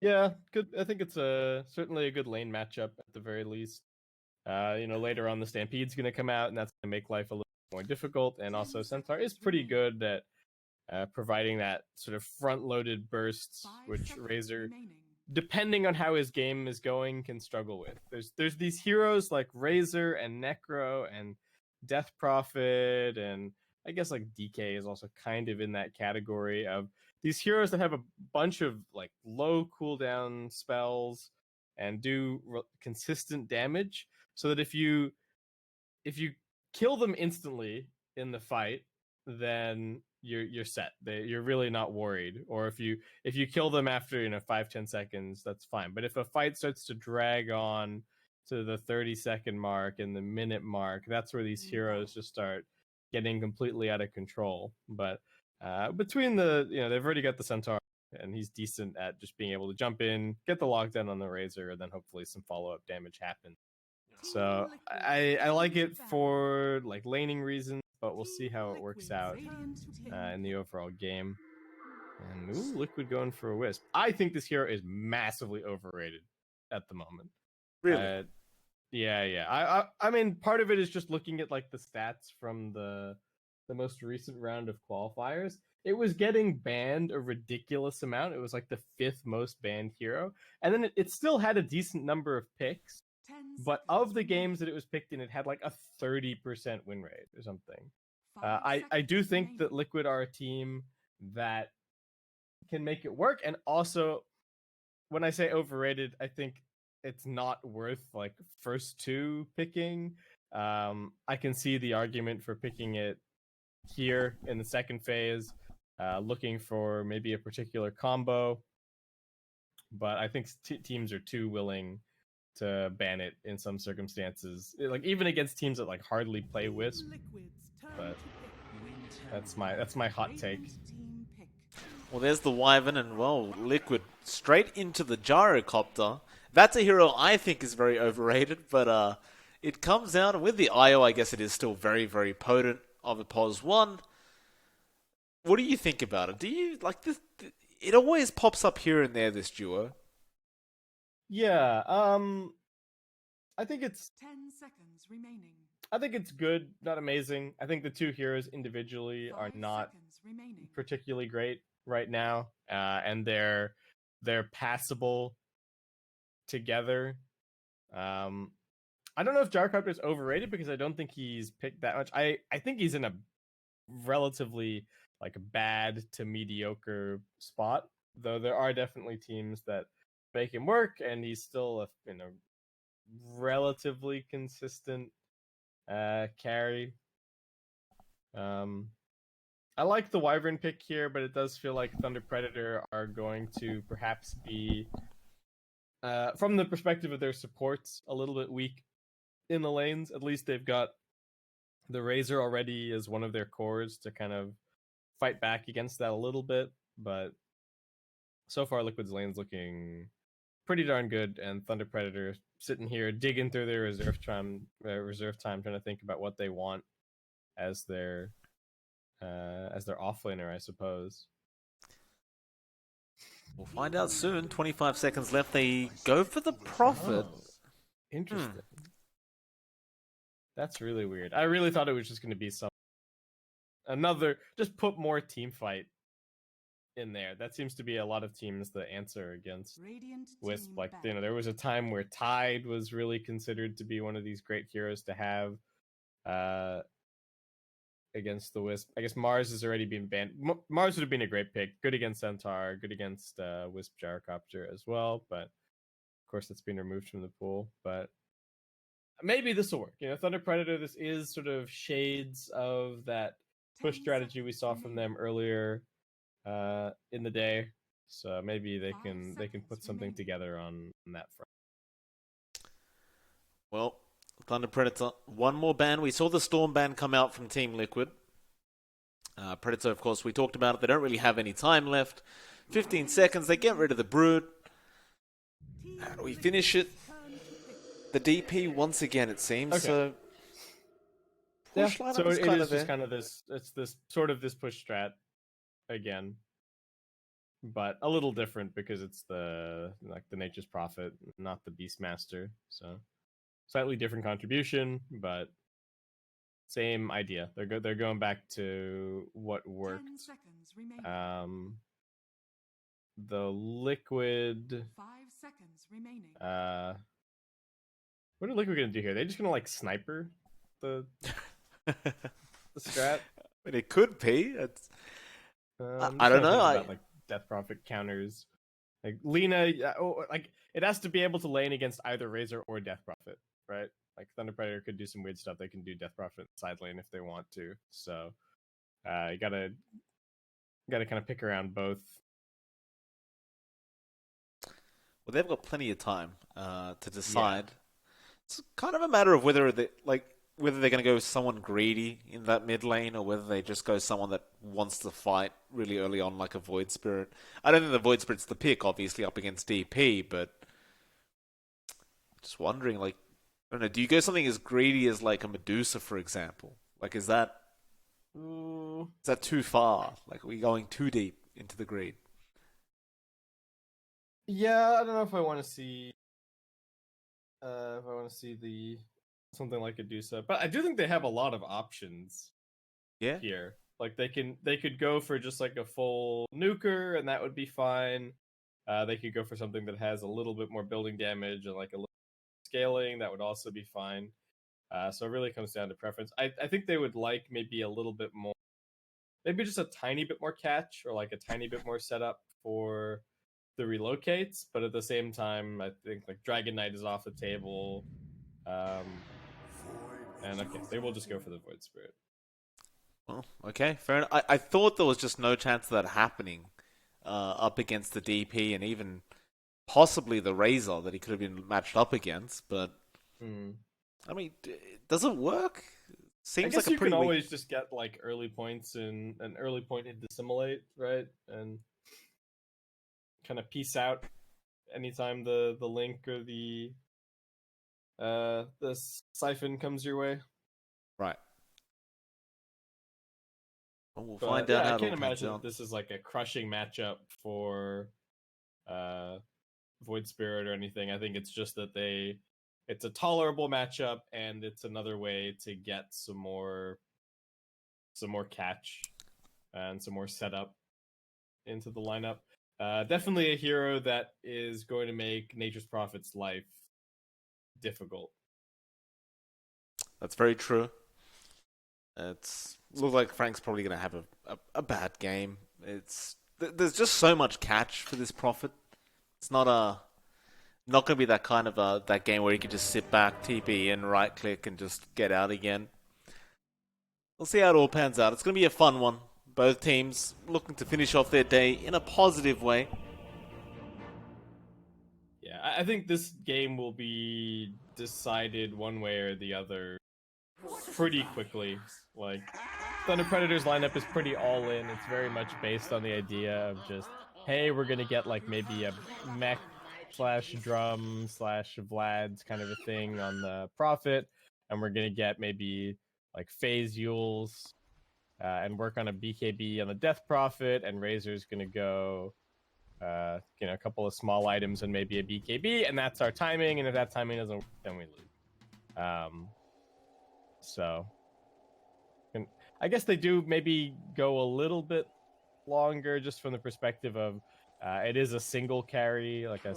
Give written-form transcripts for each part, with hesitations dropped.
Yeah, good. I think it's certainly a good lane matchup at the very least. Later on the Stampede's going to come out, and that's going to make life a little more difficult. And also, Centaur is pretty good at providing that sort of front-loaded bursts, which Razor, depending on how his game is going, can struggle with. There's these heroes like Razor and Necro and Death Prophet, and I guess like DK is also kind of in that category of these heroes that have a bunch of like low cooldown spells and do consistent damage, so that if you kill them instantly in the fight, then you're set. You're really not worried. Or if you kill them after 5-10 seconds, that's fine. But if a fight starts to drag on to the 30-second mark and the minute mark, that's where these heroes just start getting completely out of control. But between they've already got the Centaur, and he's decent at just being able to jump in, get the lockdown on the Razor, and then hopefully some follow up damage happens. So I like it for like laning reasons, but we'll see how it works out in the overall game. And Liquid going for a wisp. I think this hero is massively overrated at the moment. Really? Yeah. I mean, part of it is just looking at like the stats from the most recent round of qualifiers. It was getting banned a ridiculous amount. It was like the 5th most banned hero, and then it still had a decent number of picks. But of the games that it was picked in, it had like a 30% win rate or something. I do think that Liquid are a team that can make it work. And also, when I say overrated, I think it's not worth like first 2 picking. I can see the argument for picking it here in the second phase, looking for maybe a particular combo. But I think teams are too willing to ban it in some circumstances, like even against teams that like hardly play Wisp. But that's my hot take. Well, there's the Wyvern, and well, Liquid straight into the Gyrocopter. That's a hero I think is very overrated, but it comes out with the IO. I guess it is still very, very potent of a POS 1. What do you think about it? Do you like this? It always pops up here and there, this duo. Yeah, I think it's 10 seconds remaining. I think it's good, not amazing. I think the two heroes individually are not particularly great right now, and they're passable together. I don't know if Gyrocopter is overrated because I don't think he's picked that much. I think he's in a relatively like bad to mediocre spot, though there are definitely teams that make him work, and he's still a relatively consistent carry. I like the Wyvern pick here, but it does feel like Thunder Predator are going to perhaps be, from the perspective of their supports, a little bit weak in the lanes. At least they've got the Razor already as one of their cores to kind of fight back against that a little bit. But so far, Liquid's lane's looking pretty darn good, and Thunder Predator sitting here digging through their reserve time, trying to think about what they want as their offlaner, I suppose. We'll find out soon. 25 seconds left. They go for the Prophet. Oh, interesting. That's really weird. I really thought it was just going to be another, just put more team fight in there. That seems to be a lot of teams the answer against Wisp. Like, there was a time where Tide was really considered to be one of these great heroes to have against the Wisp. I guess Mars has already been banned. Mars would have been a great pick. Good against Centaur, good against Wisp Gyrocopter as well, but of course that's been removed from the pool. But maybe this will work. Thunder Predator, this is sort of shades of that push strategy we saw from them earlier in the day. So maybe they can put something together on that front. Well, Thunder Predator, one more ban. We saw the Storm ban come out from Team Liquid. Predator, of course, we talked about it. They don't really have any time left. 15 seconds. They get rid of the Brood. We finish it. The DP once again, it seems. Okay. So, push so it is just kind of this. It's this sort of this push strat again. but a little different because it's the Nature's Prophet, not the Beastmaster. So slightly different contribution, but same idea. They're going back to what worked. 10 seconds remaining. The Liquid. 5 seconds remaining. What are Liquid gonna do here? They're just gonna like sniper the strat. But it could be. It's, I don't know. About, like Death Prophet counters, like Lina. Like it has to be able to lane against either Razor or Death Prophet, right? Like Thunder Predator could do some weird stuff. They can do Death Prophet side lane if they want to. So you gotta kind of pick around both. Well, they've got plenty of time to decide. Yeah. It's kind of a matter of whether they're going to go someone greedy in that mid lane or whether they just go someone that wants to fight really early on, like a Void Spirit. I don't think the Void Spirit's the pick, obviously, up against DP, but just wondering, like, I don't know, do you go something as greedy as like a Medusa, for example? Like, is that too far? Like, are we going too deep into the greed? Yeah, I don't know if I want to see the something like a Medusa, but I do think they have a lot of options. Yeah. Here, like they could go for just like a full nuker, and that would be fine. They could go for something that has a little bit more building damage and like a little scaling. That would also be fine. So it really comes down to preference. I think they would like maybe a little bit more, maybe just a tiny bit more catch or like a tiny bit more setup for the relocates, but at the same time, I think like Dragon Knight is off the table. And okay, they will just go for the Void Spirit. Well, okay, fair enough. I thought there was just no chance of that happening up against the DP and even possibly the Razor that he could have been matched up against, but I mean, does it work? Seems I guess like you can always just get like early points and an early point to dissimulate, right? And kind of peace out anytime the link or the siphon comes your way. Right. Well, we'll find out how I can't imagine that this is like a crushing matchup for Void Spirit or anything. I think it's just that it's a tolerable matchup and it's another way to get some more catch and some more setup into the lineup. Definitely a hero that is going to make Nature's Prophet's life difficult. That's very true. Looks like Frank's probably going to have a bad game. There's just so much catch for this Prophet. It's not going to be that kind of that game where you can just sit back, TP in, right click, and just get out again. We'll see how it all pans out. It's going to be a fun one. Both teams looking to finish off their day in a positive way. Yeah, I think this game will be decided one way or the other pretty quickly. Like, Thunder Predator's lineup is pretty all in. It's very much based on the idea of just, hey, we're gonna get like maybe a mech / drum / Vlad's kind of a thing on the Prophet, and we're gonna get maybe like phase Yules and work on a BKB on the Death Prophet, and Razor's gonna go a couple of small items and maybe a BKB, and that's our timing. And if that timing doesn't work, then we lose. So I guess they do maybe go a little bit longer just from the perspective of it is a single carry, like a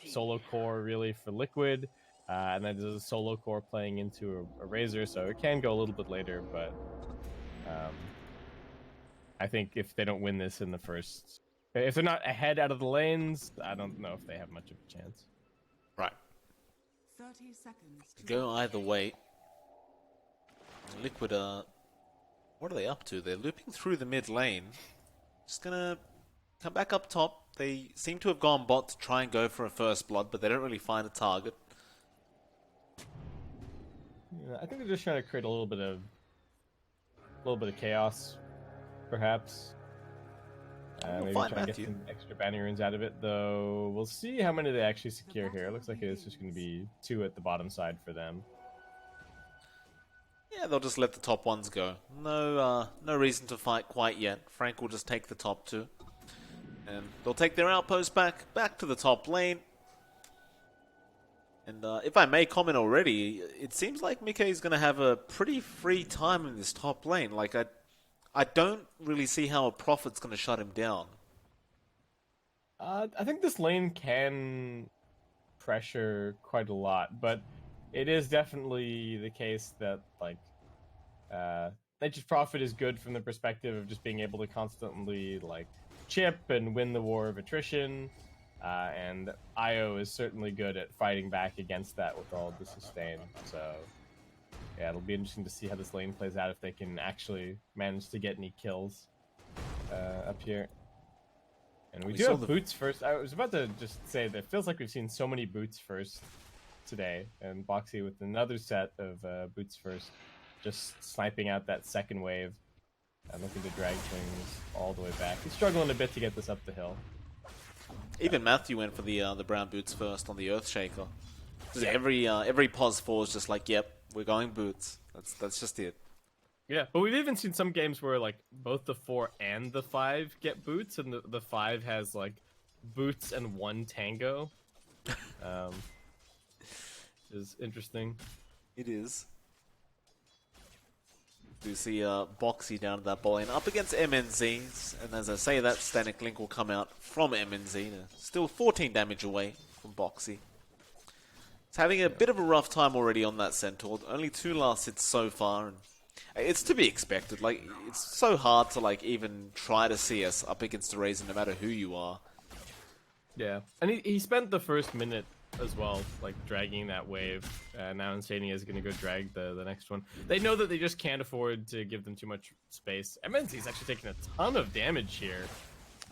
solo core really for Liquid, and then there's a solo core playing into a Razor, so it can go a little bit later, but I think if they don't win this in the first, if they're not ahead out of the lanes, I don't know if they have much of a chance. Right. 30 seconds. Go either way. Liquid what are they up to? They're looping through the mid lane. Just gonna come back up top. They seem to have gone bot to try and go for a first blood, but they don't really find a target. Yeah, I think they're just trying to create a little bit of chaos, perhaps. Maybe try and get some extra banner runes out of it, though. We'll see how many they actually secure here. It looks like it's just going to be 2 at the bottom side for them. Yeah, they'll just let the top ones go. No reason to fight quite yet. Frank will just take the top 2. And they'll take their outpost back to the top lane. And if I may comment already, it seems like Mickey is going to have a pretty free time in this top lane. Like, I don't really see how a Prophet's going to shut him down. I think this lane can pressure quite a lot, but it is definitely the case that, like, Nature's Prophet is good from the perspective of just being able to constantly, like, chip and win the war of attrition. And Io is certainly good at fighting back against that with all the sustain. So, yeah, it'll be interesting to see how this lane plays out if they can actually manage to get any kills up here. And we do have boots first. I was about to just say that it feels like we've seen so many boots first today. And Boxy with another set of boots first, just sniping out that second wave. And looking to drag things all the way back. He's struggling a bit to get this up the hill. Even Matthew went for the brown boots first on the Earthshaker. Yeah. Every pos 4 is just like, yep, we're going boots. That's just it. Yeah, but we've even seen some games where like both the 4 and the 5 get boots, and the 5 has like boots and 1 tango. Is interesting. It is. We see Boxy down at that ball lane up against MNZs, and as I say that, Static Link will come out from MNZ, still 14 damage away from Boxy. It's having a bit of a rough time already on that Centaur, only 2 last hits so far, and it's to be expected. Like, it's so hard to like even try to CS up against a Razor no matter who you are. Yeah, and he spent the first minute as well, like dragging that wave. Now Insania is going to go drag the next one. They know that they just can't afford to give them too much space. MNZ is actually taking a ton of damage here.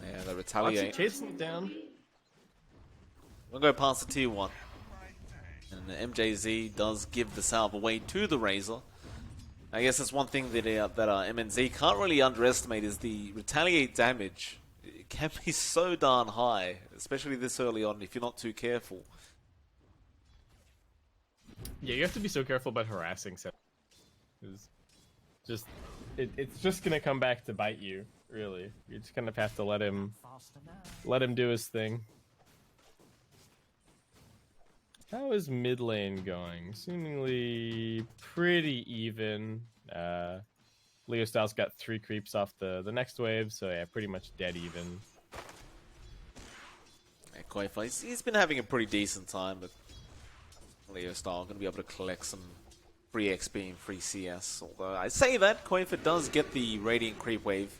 Yeah, they retaliate. Actually chasing it down. We'll go past the tier 1. And the MJZ does give the salve away to the Razor. I guess that's one thing that MNZ can't really underestimate is the retaliate damage. It can be so darn high, especially this early on if you're not too careful. Yeah, you have to be so careful about harassing Seth. It's just gonna come back to bite you, really. You just kind of have to let him do his thing. How is mid lane going? Seemingly pretty even. Leo Styles got 3 creeps off the next wave, so yeah, pretty much dead even. Yeah, Koifa, he's been having a pretty decent time, but Leo Style going to be able to collect some free XP and free CS. Although I say that, Koifa does get the Radiant creep wave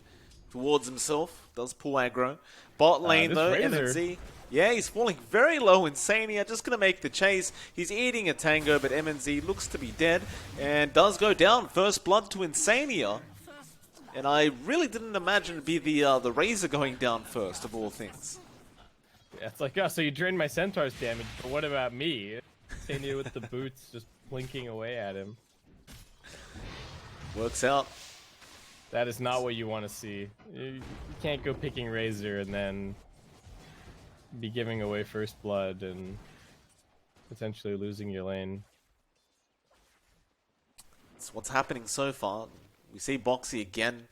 towards himself, does pull aggro. Bot lane though, MNZ. Yeah, he's falling very low. Insania just going to make the chase. He's eating a tango, but MNZ looks to be dead and does go down. First blood to Insania. And I really didn't imagine it'd be the Razor going down first, of all things. Yeah, it's like, oh, so you drained my Centaur's damage, but what about me? Insania with the boots just blinking away at him. Works out. That is not what you want to see. You can't go picking Razor and then be giving away first blood and potentially losing your lane. That's what's happening so far. We see Boxy again.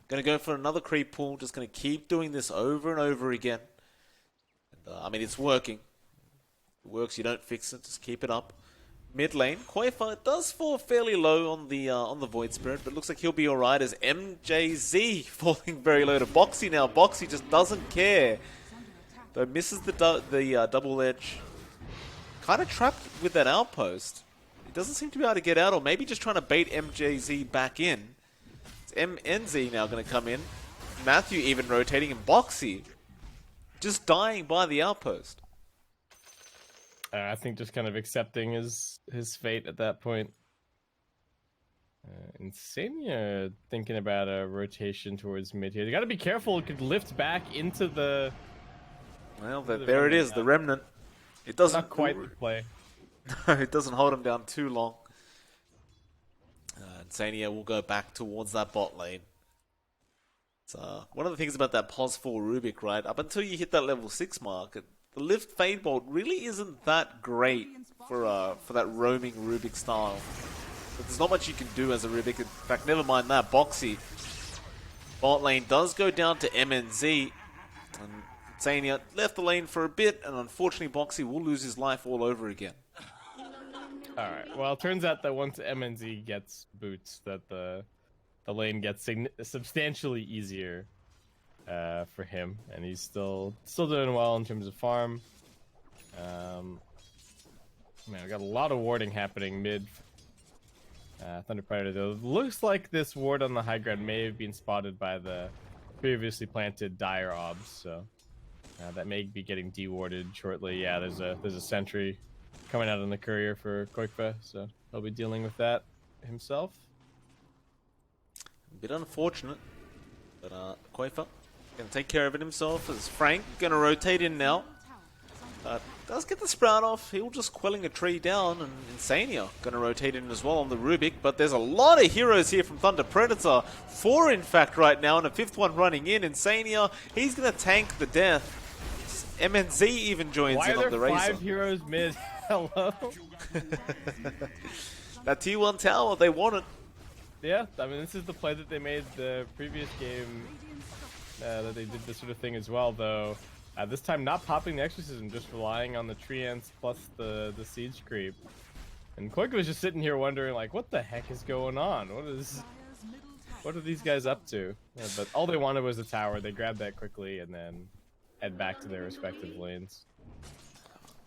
Gonna go for another creep pull. Just gonna keep doing this over and over again. And, I mean, it's working. If it works, you don't fix it. Just keep it up. Mid lane, Koifa does fall fairly low on the Void Spirit, but looks like he'll be alright as MJZ falling very low to Boxy now. Boxy just doesn't care. Though misses the double edge. Kind of trapped with that outpost. He doesn't seem to be able to get out, or maybe just trying to bait MJZ back in. It's MNZ now going to come in. Matthew even rotating, and Boxy just dying by the outpost. I think just kind of accepting his fate at that point. Insania thinking about a rotation towards mid here. They got to be careful. It could lift back into the... Well, there it is, the Remnant. It doesn't not quite the play. It doesn't hold him down too long. Insania will go back towards that bot lane. It's, one of the things about that POS 4 Rubik, right? Up until you hit that level 6 mark, the lift fade bolt really isn't that great for that roaming Rubik style. But there's not much you can do as a Rubik. In fact, never mind that. Boxy. Bot lane does go down to MNZ. And Zania left the lane for a bit, and unfortunately Boxy will lose his life all over again. Alright, well, it turns out that once MNZ gets boots, that the lane gets substantially easier for him, and he's still doing well in terms of farm. Man, we got a lot of warding happening mid. Thunder Predator, though. Looks like this ward on the high ground may have been spotted by the previously planted Dire Obs, so that may be getting de-warded shortly. Yeah, there's a sentry coming out on the courier for Koikfa, so he'll be dealing with that himself. A bit unfortunate, but Koikfa gonna take care of it himself as Frank gonna rotate in now. Does get the sprout off. He'll just quelling a tree down, and Insania gonna rotate in as well on the Rubik. But there's a lot of heroes here from Thunder Predator. 4 in fact right now, and a 5th one running in. Insania, he's gonna tank the death. MNZ even joins in on the Razor. Why are there 5 heroes mid? Hello? That T1 tower, they want it. Yeah, I mean, this is the play that they made the previous game, that they did this sort of thing as well, though. This time not popping the Exorcism, just relying on the Treants plus the Siege creep. And Koik was just sitting here wondering, like, what the heck is going on? What are these guys up to? Yeah, but all they wanted was a tower. They grabbed that quickly and then head back to their respective lanes.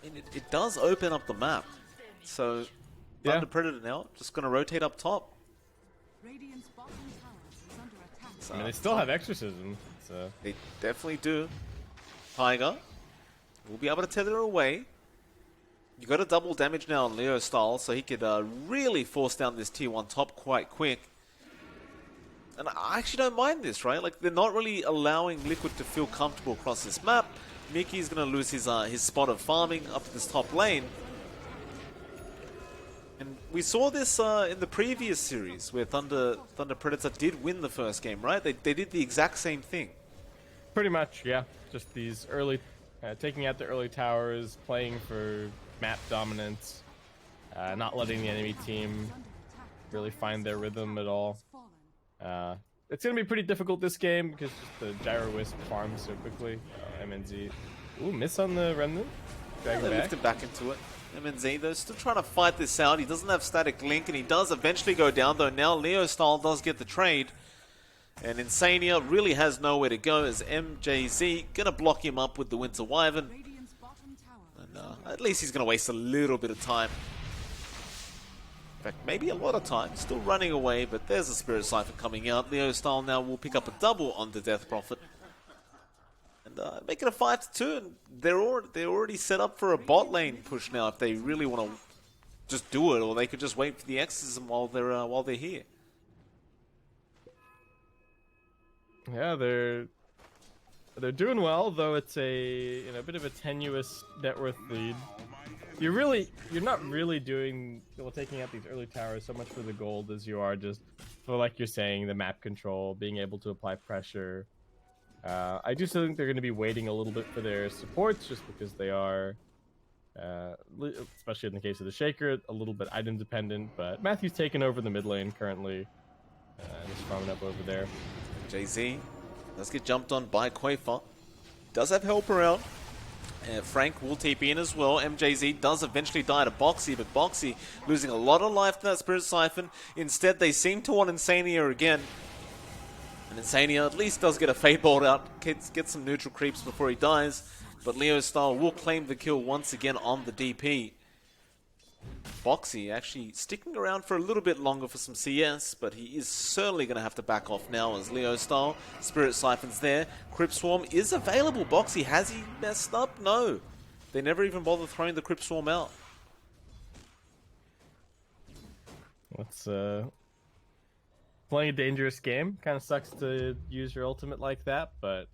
And it does open up the map. So, Thunder Predator now just going to rotate up top. Radiant's bottom tower is under attack. So, I mean, they still have Exorcism, so... They definitely do. Tiger will be able to tether away. You got a double damage now on Leo style, so he could really force down this tier 1 top quite quick. And I actually don't mind this, right? Like, they're not really allowing Liquid to feel comfortable across this map. Mickey's going to lose his spot of farming up this top lane. And we saw this in the previous series, where Thunder Predator did win the first game, right? They did the exact same thing. Pretty much, yeah. Just these early, taking out the early towers, playing for map dominance, not letting the enemy team really find their rhythm at all. It's going to be pretty difficult this game because just the Gyro Wisp farms so quickly. MNZ. Ooh, miss on the Remnant. Drag They him back. lift him back into it. MNZ, though, still trying to fight this out. He doesn't have static link, and he does eventually go down, though now Leo style does get the trade. And Insania really has nowhere to go as MJZ gonna block him up with the Winter Wyvern. Radiant's bottom tower. And at least he's gonna waste a little bit of time. In fact, maybe a lot of time. Still running away, but there's a Spirit Siphon coming out. Leo style now will pick up a double on the Death Prophet. And make it a 5-2, and they're already set up for a bot lane push now if they really want to just do it, or they could just wait for the Exorcism while they're here. Yeah, they're doing well, though it's a bit of a tenuous net worth lead. You're not really taking out these early towers so much for the gold as you are just for, like you're saying, the map control, being able to apply pressure. I do still think they're going to be waiting a little bit for their supports, just because they are, especially in the case of the Shaker, a little bit item dependent. But Matthew's taken over the mid lane currently, and is farming up over there. JZ does get jumped on by Koifa. Does have help around. Frank will TP in as well. MJZ does eventually die to Boxy, but Boxy losing a lot of life to that Spirit Siphon. Instead, they seem to want Insania again. And Insania at least does get a Fate Bolt out. Gets some neutral creeps before he dies. But Leo Style will claim the kill once again on the DP. Boxy actually sticking around for a little bit longer for some CS, but he is certainly going to have to back off now as Leo style. Spirit Siphon's there. Crypt Swarm is available. Boxy, has he messed up? No. They never even bother throwing the Crypt Swarm out. Let's playing a dangerous game. Kind of sucks to use your ultimate like that, but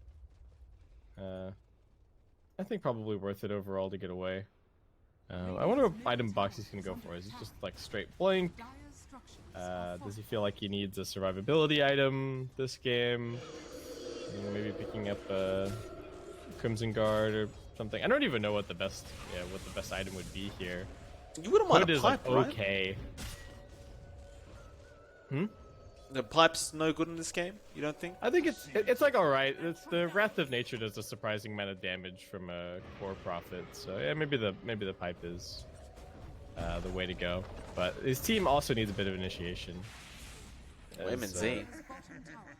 I think probably worth it overall to get away. I wonder what item Boxy's gonna go for. Is it just like straight blink? Does he feel like he needs a survivability item this game? Maybe picking up a Crimson Guard or something. I don't even know what the best item would be here. You wouldn't mind Hood a is pipe, like right? okay. The pipe's no good in this game, you don't think? I think it's like alright. It's the Wrath of Nature does a surprising amount of damage from a core prophet. So yeah, maybe the pipe is the way to go. But his team also needs a bit of initiation. MNZ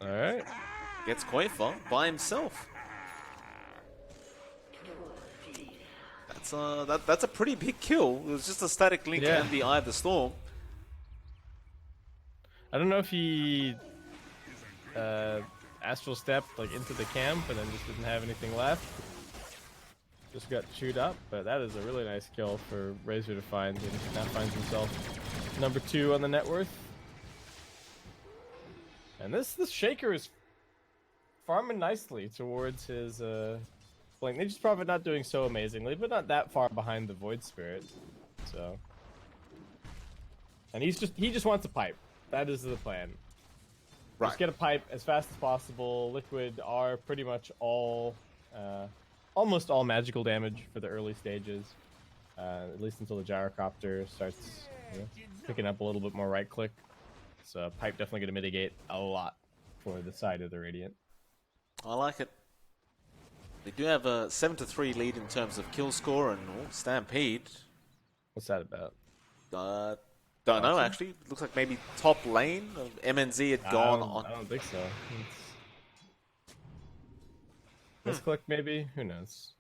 All right. gets Quaver by himself. That's a pretty big kill. It was just a static link Yeah. and the Eye of the Storm. I don't know if he astral stepped like into the camp and then just didn't have anything left. Just got chewed up, but that is a really nice kill for Razor to find, and now finds himself number 2 on the net worth. And this Shaker is farming nicely towards his flank. Nature's Prophet not doing so amazingly, but not that far behind the Void Spirit. So, and he just wants a pipe. That is the plan. Right. Just get a pipe as fast as possible. Liquid are pretty much all, almost all magical damage for the early stages, at least until the gyrocopter starts picking up a little bit more right click. So pipe definitely going to mitigate a lot for the side of the Radiant. I like it. They do have a 7-3 lead in terms of kill score and Stampede. What's that about? Don't know actually. Looks like maybe top lane of MNZ had gone on. I don't think so. Misclick maybe? Who knows?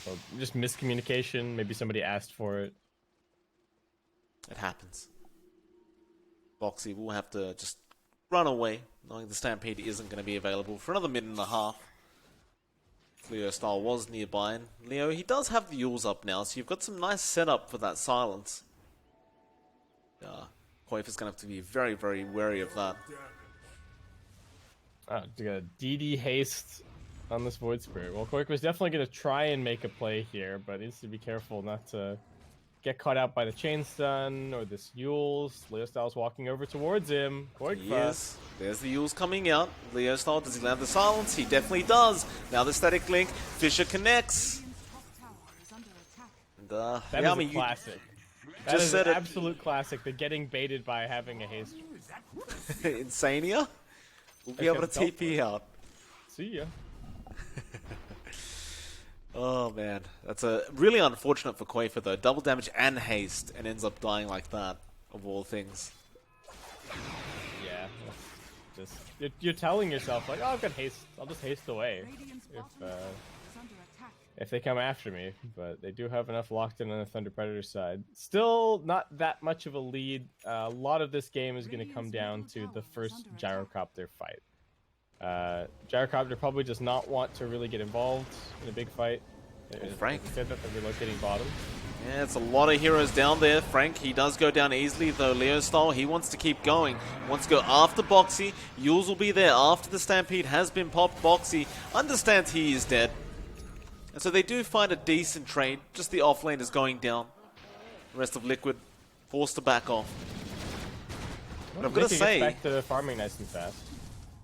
Or just miscommunication. Maybe somebody asked for it. It happens. Boxy will have to just run away, knowing the Stampede isn't going to be available for another minute and a half. Leo Style was nearby, and Leo, he does have the Yules up now, so you've got some nice setup for that silence. Quaver's going to have to be very, very wary of that. You got a DD haste on this Void Spirit. Well, Quaker's definitely going to try and make a play here, but needs to be careful not to get caught out by the chain stun or this Yules. Leo Style's walking over towards him. Yes, there's the Yules coming out. Leo Style, does he land the silence? He definitely does. Now the static link. Fisher connects. And, That yeah, is I mean, a classic. That just is said an it. absolute classic. The getting baited by having a haste. Insania will be able to TP out. See ya. Oh man, that's a really unfortunate for Quaver though. Double damage and haste, and ends up dying like that, of all things. Yeah. Just you're telling yourself like, oh, I've got haste. I'll just haste away if they come after me. But they do have enough locked in on the Thunder Predator side. Still not that much of a lead. A lot of this game is going to come down to the first gyrocopter fight. Gyrocopter probably does not want to really get involved in a big fight. Frank said that they're relocating bottom. Yeah, it's a lot of heroes down there. Frank, he does go down easily, though Leo Style, he wants to keep going. Wants to go after Boxy. Yules will be there after the Stampede has been popped. Boxy understands he is dead. And so they do find a decent trade. Just the off lane is going down. The rest of Liquid forced to back off. But I'm going to say, back to farming nice and fast.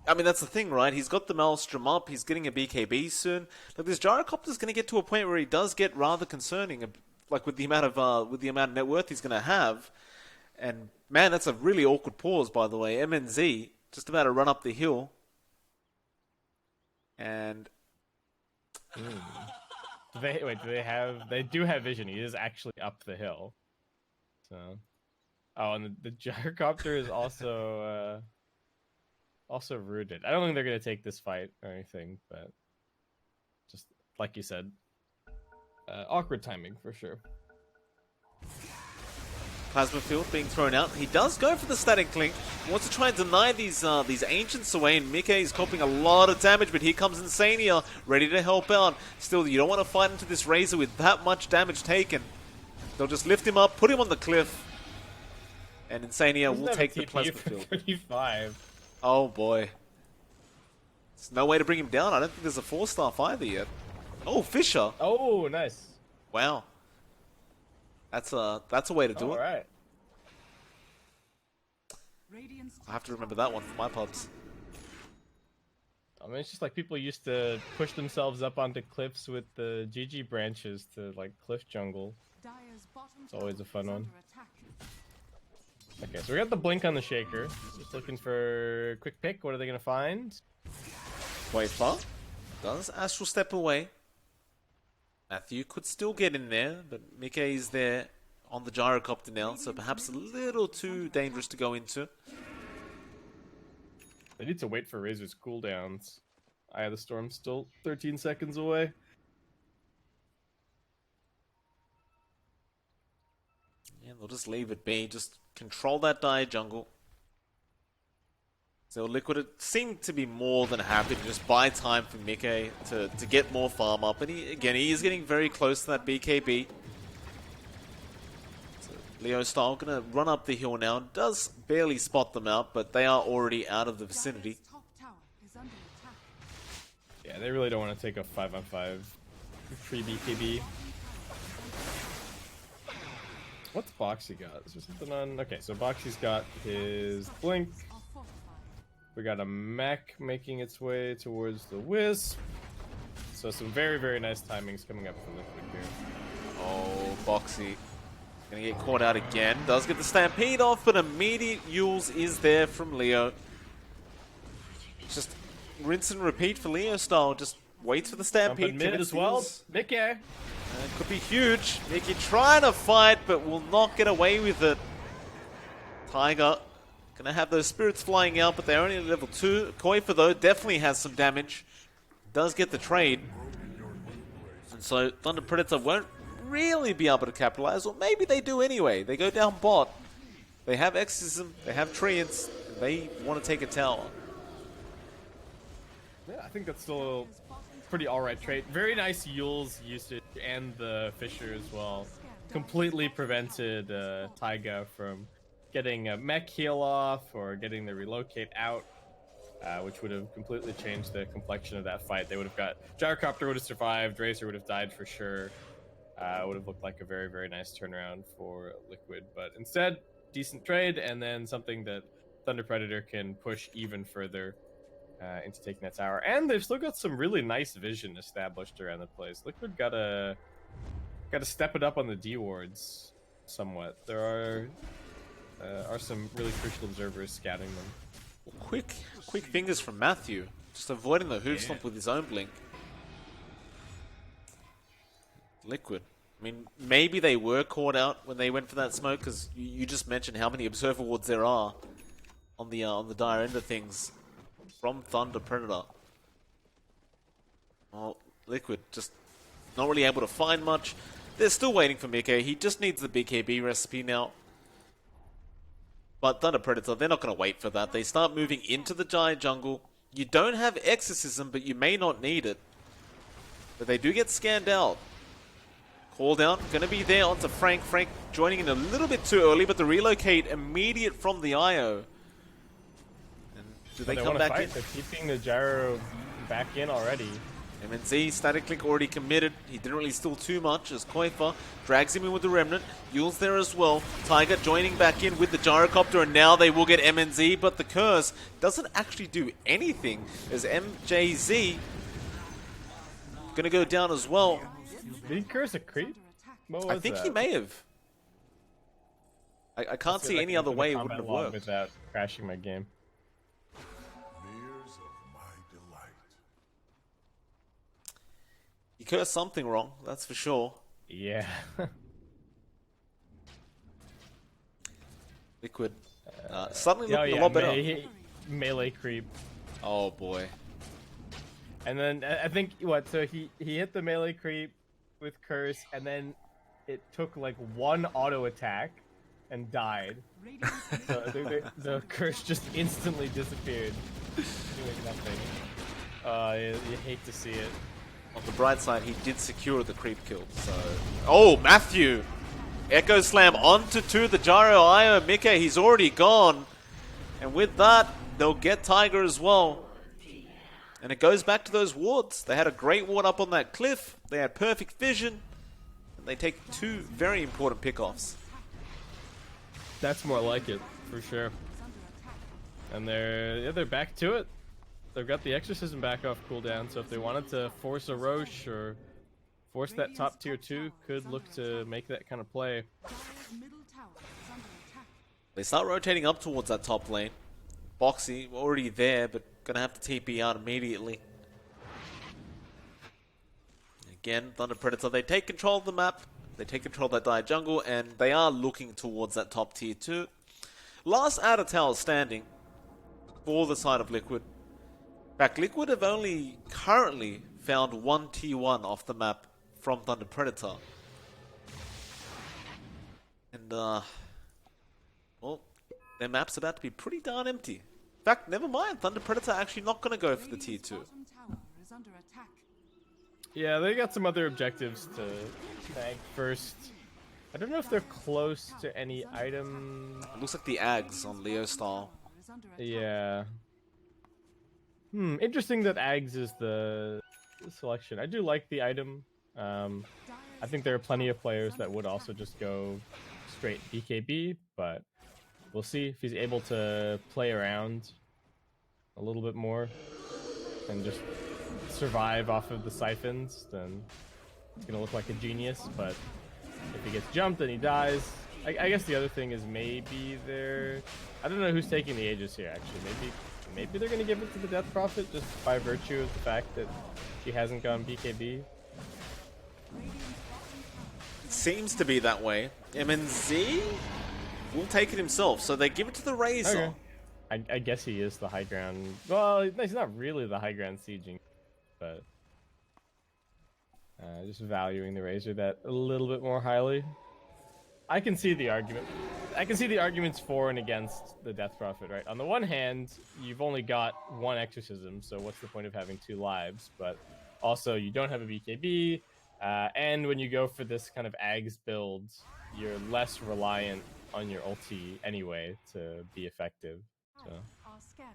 I mean, that's the thing, right? He's got the Maelstrom up. He's getting a BKB soon. Like, this Gyrocopter's going to get to a point where he does get rather concerning, like with the amount of net worth he's going to have. And man, that's a really awkward pause, by the way. MNZ just about to run up the hill, and They do have vision. He is actually up the hill. So, and the Gyrocopter is also also rooted. I don't think they're gonna take this fight or anything, but just like you said, awkward timing for sure. Plasma Field being thrown out. He does go for the Static Link. He wants to try and deny these Ancients away, and Mickey is coping a lot of damage, but here comes Insania, ready to help out. Still, you don't want to fight into this Razor with that much damage taken. They'll just lift him up, put him on the cliff, and Insania will take the Plasma Field. 35. Oh boy. There's no way to bring him down. I don't think there's a 4-star either yet. Oh, Fisher. Oh, nice. Wow. That's a way to do it. All right. I have to remember that one for my pubs. I mean, it's just like people used to push themselves up onto cliffs with the GG branches to like cliff jungle. It's always a fun one. Okay, so we got the blink on the shaker. Just looking for a quick pick. What are they gonna find? Wait, far. Does Astral step away? Matthew could still get in there, but Mickey's there on the gyrocopter now, so perhaps a little too dangerous to go into. They need to wait for Razor's cooldowns. Eye of the Storm's still 13 seconds away. Yeah, they'll just leave it be. Just control that die jungle. So Liquid seemed to be more than happy to just buy time for Mickey to get more farm up. And he is getting very close to that BKB. So Leo Style going to run up the hill now. Does barely spot them out, but they are already out of the vicinity. Top tower is under attack. Yeah, they really don't want to take a 5-on-5 free BKB. What's Boxy got? Is there something on? Okay, so Boxy's got his blink. Are fortified. We got a mech making its way towards the Wisp. So some very, very nice timings coming up from Liquid here. Oh, Boxy gonna get caught out again. Does get the Stampede off, but immediate Yules is there from Leo. Just rinse and repeat for Leo Style. Just wait for the Stampede. Jumping mid as well. Mickey. It could be huge. Mickey trying to fight, but will not get away with it. Tiger gonna have those spirits flying out, but they're only at level 2. Koifa, though, definitely has some damage. Does get the trade. And so Thunder Predator won't really be able to capitalize, or maybe they do anyway. They go down bot. They have Exorcism, they have Treants, they want to take a tower. Yeah, I think that's still a pretty alright trade. Very nice Yule's usage and the Fisher as well. Completely prevented Taiga from getting a mech heal off or getting the relocate out, which would have completely changed the complexion of that fight. They would have got Gyrocopter would have survived, Razor would have died for sure. Would have looked like a very, very nice turnaround for Liquid, but instead, decent trade and then something that Thunder Predator can push even further into taking that tower. And they've still got some really nice vision established around the place. Liquid gotta step it up on the D wards somewhat. There are some really crucial observers scouting them. Quick fingers from Matthew, just avoiding the hoof stomp with his own blink. Liquid. I mean, maybe they were caught out when they went for that smoke, because you just mentioned how many observer wards there are on the dire end of things from Thunder Predator. Well, Liquid just not really able to find much. They're still waiting for Mickey. He just needs the BKB recipe now. But Thunder Predator, they're not going to wait for that. They start moving into the giant jungle. You don't have Exorcism, but you may not need it. But they do get scanned out. Call down, going to be there onto Frank. Frank joining in a little bit too early, but the relocate immediate from the IO. And do they come back fight? in? They're keeping the gyro back in already. MNZ, Static Click already committed. He didn't really steal too much as Koifa drags him in with the Remnant. Yule's there as well. Tiger joining back in with the Gyrocopter, and now they will get MNZ, but the Curse doesn't actually do anything as MJZ gonna go down as well. Did he curse a creep? What was I think that? he may have. I can't see any other way it wouldn't have worked. Without crashing my game. Mirrors of my delight. He cursed something wrong, that's for sure. Yeah. Liquid suddenly looking a lot better. Melee creep. Oh boy. And then I think so he hit the melee creep with curse, and then it took like one auto attack and died. So the curse just instantly disappeared, doing nothing. You hate to see it. On the bright side, he did secure the creep kill. So, oh, Matthew, Echo Slam onto 2, the Gyro IO Mickey. He's already gone, and with that, they'll get Tiger as well. And it goes back to those wards. They had a great ward up on that cliff. They had perfect vision. And they take 2 very important pickoffs. That's more like it, for sure. And they're back to it. They've got the Exorcism back off cooldown, so if they wanted to force a Roche or force that top tier 2, could look to make that kind of play. Dire's middle tower is under attack. They start rotating up towards that top lane. Boxy already there, but gonna have to TP out immediately. Again, Thunder Predator, they take control of the map. They take control of that Dire Jungle, and they are looking towards that top tier 2. Last outer tower standing for the side of Liquid. In fact, Liquid have only currently found one T1 off the map from Thunder Predator. And, well, their map's about to be pretty darn empty. In fact, never mind. Thunder Predator actually not going to go for the tier 2. Bottom tower is under attack. Yeah, they got some other objectives to snag first. I don't know if they're close to any item. It looks like the Ags on Leo style. Is under attack. Yeah. Interesting that Ags is the selection. I do like the item. I think there are plenty of players that would also just go straight BKB, but we'll see if he's able to play around a little bit more and just survive off of the siphons, then it's gonna look like a genius. But if he gets jumped and he dies, I guess the other thing is maybe they're, I don't know who's taking the Aegis here actually. Maybe they're gonna give it to the Death Prophet just by virtue of the fact that she hasn't gone BKB. It seems to be that way. MNZ will take it himself, so they give it to the Razor. Okay. I guess he is the high ground. Well, he's not really the high ground sieging, but just valuing the Razor that a little bit more highly. I can see the argument. I can see the arguments for and against the Death Prophet, right? On the one hand, you've only got one exorcism, so what's the point of having 2 lives? But also, you don't have a BKB, and when you go for this kind of Ags build, you're less reliant on your ulti anyway to be effective. So Are scanning.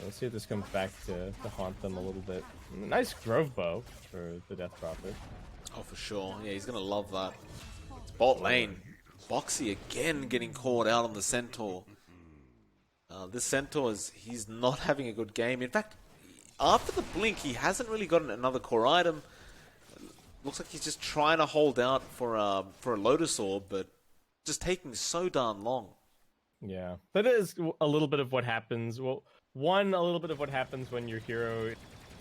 let's see if this comes back to haunt them a little bit. Nice Grove Bow for the Death Prophet. Oh, for sure. Yeah, he's going to love that. It's bot lane. Boxy again getting caught out on the Centaur. This Centaur, he's not having a good game. In fact, after the blink, he hasn't really gotten another core item. Looks like he's just trying to hold out for a Lotus Orb, but just taking so darn long. Yeah, that is a little bit of what happens. Well, a little bit of what happens when your hero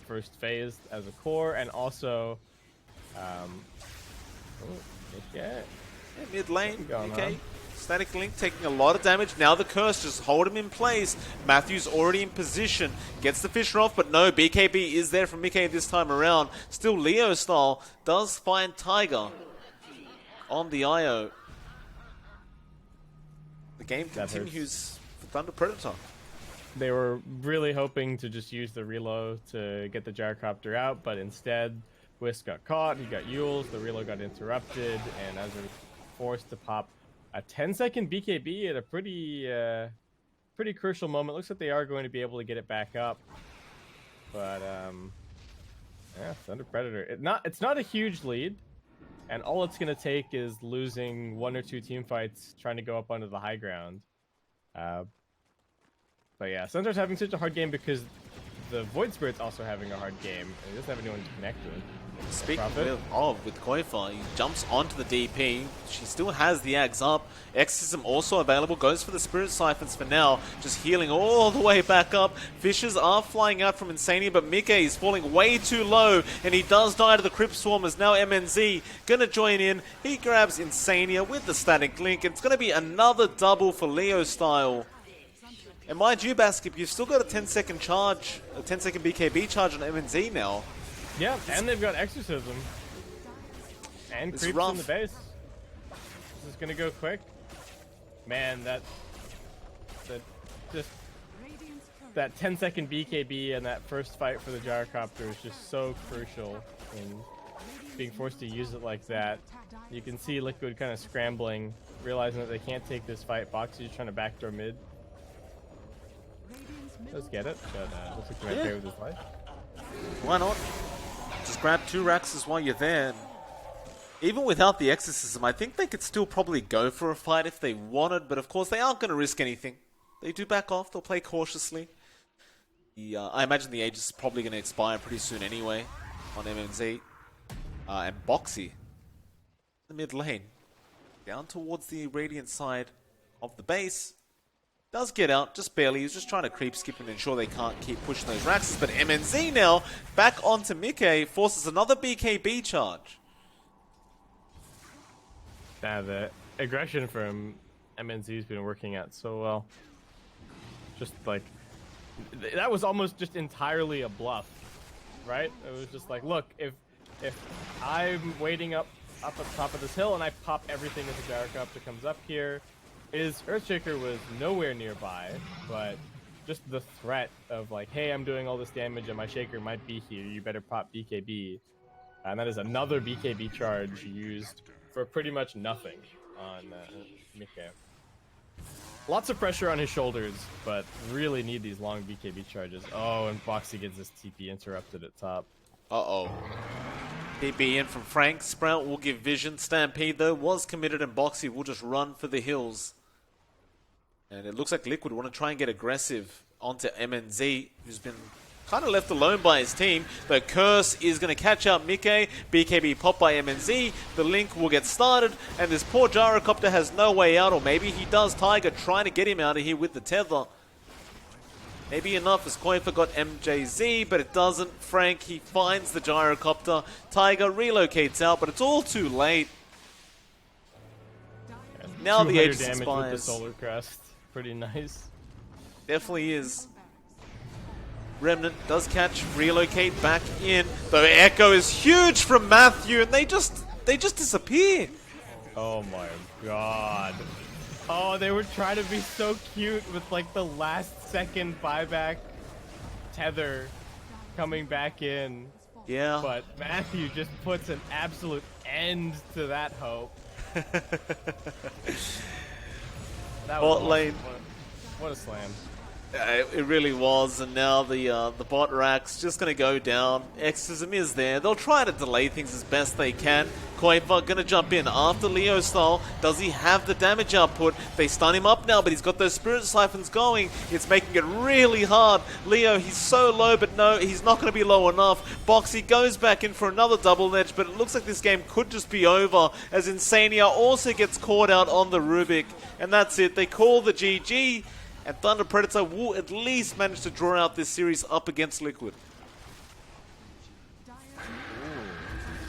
first phased as a core, and also, Yeah, mid lane, Going okay. on. Static Link taking a lot of damage. Now the curse, just hold him in place. Matthew's already in position. Gets the Fisher off, but no, BKB is there from Mickey this time around. Still Leo style. Does find Tiger on the IO. The game That continues for Thunder Predator. they were really hoping to just use the reload to get the gyrocopter out, but instead, Whisk got caught. He got Yules. The reload got interrupted, and as a forced to pop a 10-second BKB at a pretty crucial moment. Looks like they are going to be able to get it back up, but yeah, Thunder Predator. It's not a huge lead, and all it's going to take is losing 1 or 2 team fights trying to go up onto the high ground. But yeah, Sundar's having such a hard game because the Void Spirit's also having a hard game, and he doesn't have anyone to connect with. Speaking Prophet. with Koifa, he jumps onto the DP. She still has the Ags up. Exorcism also available. Goes for the Spirit Siphons for now. Just healing all the way back up. Fishes are flying out from Insania, but Mike is falling way too low, and he does die to the Crypt Swarmers. Now MNZ gonna join in. He grabs Insania with the Static Link. It's gonna be another double for Leo style. And mind you, Baskip, you've still got a 10-second charge, a 10-second BKB charge on MNZ now. Yeah, and they've got Exorcism. And It's creeps rough. in the base. This is gonna go quick. Man, that 10-second BKB and that first fight for the gyrocopter is just so crucial in being forced to use it like that. You can see Liquid kind of scrambling, realizing that they can't take this fight. Boxy's just trying to backdoor mid. Let's get it, but looks like he might pay with his life. Why not? Just grab 2 Raxes while you're there. Even without the Exorcism, I think they could still probably go for a fight if they wanted, but of course they aren't going to risk anything. They do back off, they'll play cautiously. I imagine the Aegis is probably going to expire pretty soon anyway on MNZ. And Boxy, the mid lane, down towards the Radiant side of the base. Does get out, just barely. He's just trying to creep skip and ensure they can't keep pushing those Raxes. But MNZ now, back onto Mickey, forces another BKB charge. Yeah, the aggression from MNZ's been working out so well. Just like, that was almost just entirely a bluff, right? It was just like, look, if I'm waiting up at the top of this hill and I pop everything as the gyrocopter comes up here, Earthshaker was nowhere nearby, but just the threat of like, hey, I'm doing all this damage and my Shaker might be here, you better pop BKB. And that is another BKB charge used for pretty much nothing on Mickey. Lots of pressure on his shoulders, but really need these long BKB charges. Oh, and Boxy gets this TP interrupted at top. Uh-oh. TP in from Frank. Sprout will give vision. Stampede, though, was committed, and Boxy will just run for the hills. And it looks like Liquid want to try and get aggressive onto MNZ, who's been kind of left alone by his team. The Curse is going to catch up Mickey. BKB popped by MNZ. The Link will get started, and this poor Gyrocopter has no way out, or maybe he does. Tiger trying to get him out of here with the tether. Maybe enough as Koifa got MJZ, but it doesn't. Frank, he finds the Gyrocopter. Tiger relocates out, but it's all too late. Yeah, Now the 200 Aegis damage with the expires. Solar Crest. Pretty nice. Definitely is. Remnant does catch, relocate back in. The echo is huge from Matthew, and they just disappear. Oh my god. Oh, they were trying to be so cute with like the last second buyback tether coming back in. Yeah. But Matthew just puts an absolute end to that hope. That was Bot lane. awesome. What a slam. It really was, and now the bot rack's just going to go down. Exorcism is there. They'll try to delay things as best they can. Koifa going to jump in after Leo style. Does he have the damage output? They stun him up now, but he's got those Spirit Siphons going. It's making it really hard. Leo, he's so low, but no, he's not going to be low enough. Boxy goes back in for another double edge, but it looks like this game could just be over, as Insania also gets caught out on the Rubik. And that's it. They call the GG. And Thunder Predator will at least manage to draw out this series up against Liquid.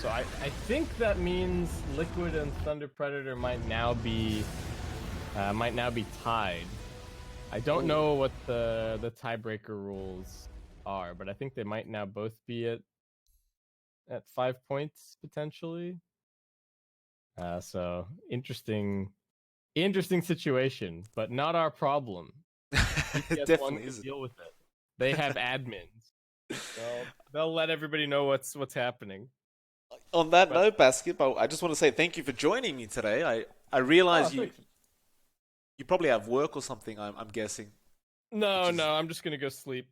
So I think that means Liquid and Thunder Predator might now be tied. I don't know what the tiebreaker rules are, but I think they might now both be at 5 points potentially. So interesting situation, but not our problem. It definitely is. Deal with it. They have admins, so they'll let everybody know what's happening. On that note, Basketball, I just want to say thank you for joining me today. I realize you probably have work or something. I'm guessing. No, I'm just gonna go sleep,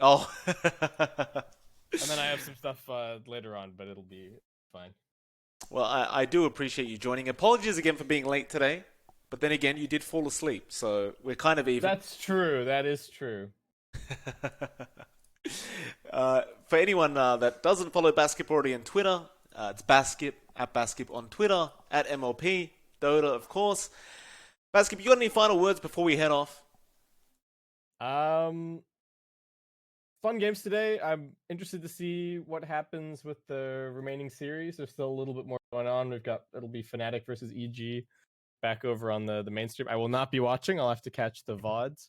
Oh. and then I have some stuff later on, but it'll be fine. Well, I do appreciate you joining. Apologies again for being late today. But then again, you did fall asleep, so we're kind of even. That's true. That is true. For anyone that doesn't follow Baskip already on Twitter, it's Baskip, at Baskip on Twitter, at MLP, Dota, of course. Baskip, you got any final words before we head off? Fun games today. I'm interested to see what happens with the remaining series. There's still a little bit more going on. It'll be Fnatic versus EG. Back over on the mainstream. I will not be watching. I'll have to catch the VODs.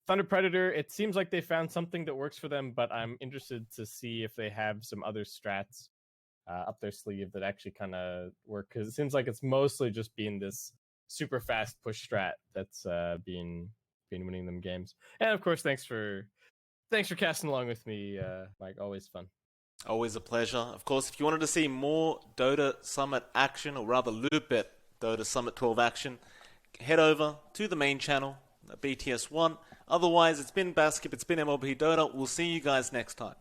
Thunder Predator, it seems like they found something that works for them, but I'm interested to see if they have some other strats up their sleeve that actually kind of work, because it seems like it's mostly just been this super fast push strat that's been winning them games. And of course, thanks for casting along with me, Mike. Always fun. Always a pleasure. Of course, if you wanted to see more Dota Summit action, or rather loop it, Dota Summit 12 action, head over to the main channel, BTS1. Otherwise, it's been Baskip, it's been MLB Dota. We'll see you guys next time.